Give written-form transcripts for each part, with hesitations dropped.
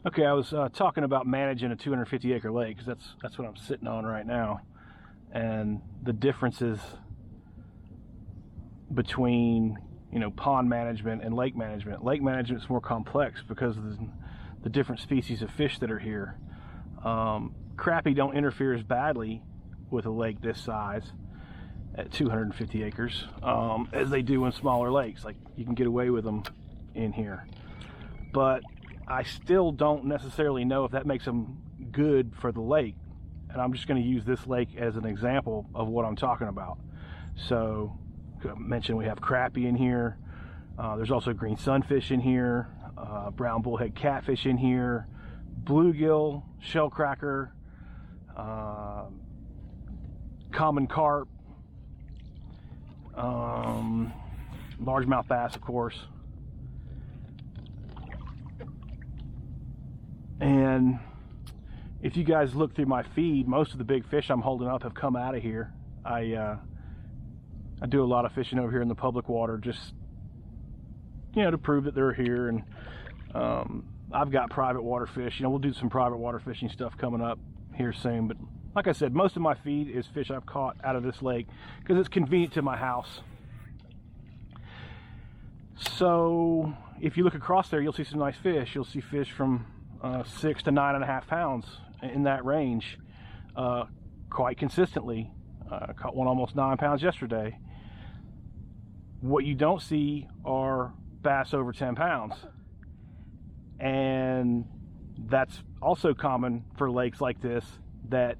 Okay, I was talking about managing a 250 acre lake, because that's what I'm sitting on right now, and the differences between pond management and lake management. Lake management is more complex because of the different species of fish that are here. Crappie don't interfere as badly with a lake this size at 250 acres as they do in smaller lakes. Like, you can get away with them in here, but I still don't necessarily know if that makes them good for the lake. And I'm just going to use this lake as an example of what I'm talking about. So I mentioned we have crappie in here. There's also green sunfish in here, brown bullhead catfish in here, bluegill, shellcracker, common carp, largemouth bass, of course. And if you guys look through my feed, most of the big fish I'm holding up have come out of here. I do a lot of fishing over here in the public water, just to prove that they're here. And I've got private water fish. We'll do some private water fishing stuff coming up here soon. But like I said, most of my feed is fish I've caught out of this lake because it's convenient to my house. So if you look across there, you'll see some nice fish. You'll see fish from 6 to 9.5 pounds, in that range, quite consistently. Caught one almost 9 pounds yesterday. What you don't see are bass over 10 pounds, and that's also common for lakes like this that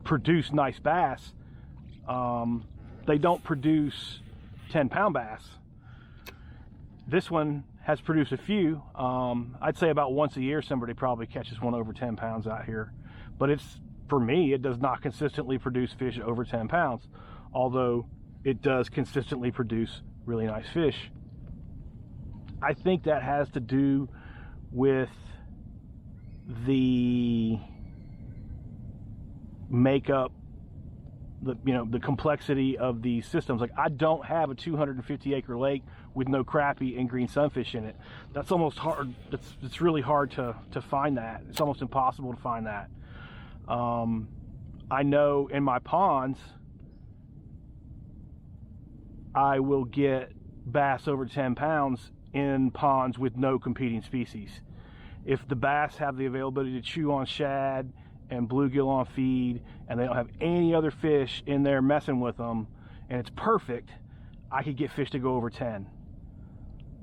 produce nice bass. They don't produce 10-pound bass. This one has produced a few. I'd say about once a year somebody probably catches one over 10 pounds out here, but for me, it does not consistently produce fish over 10 pounds, although it does consistently produce really nice fish. I think that has to do with the makeup, the complexity of these systems. Like, I don't have a 250 acre lake with no crappie and green sunfish in it. That's almost hard. It's really hard to find that. It's almost impossible to find that. I know in my ponds, I will get bass over 10 pounds in ponds with no competing species. If the bass have the availability to chew on shad and bluegill on feed, and they don't have any other fish in there messing with them, and it's perfect, I could get fish to go over 10.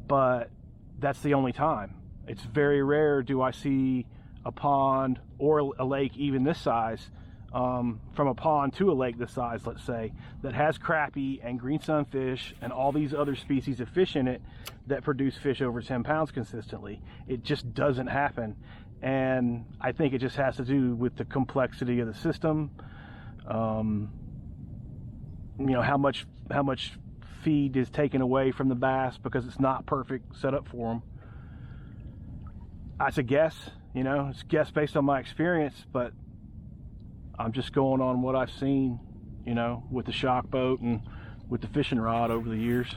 But that's the only time. It's very rare do I see a pond or a lake even this size, from a pond to a lake this size, let's say, that has crappie and green sunfish and all these other species of fish in it that produce fish over 10 pounds consistently. It just doesn't happen. And I think it just has to do with the complexity of the system. How much feed is taken away from the bass because it's not perfect set up for them. That's a guess, it's a guess based on my experience, but I'm just going on what I've seen, with the shock boat and with the fishing rod over the years.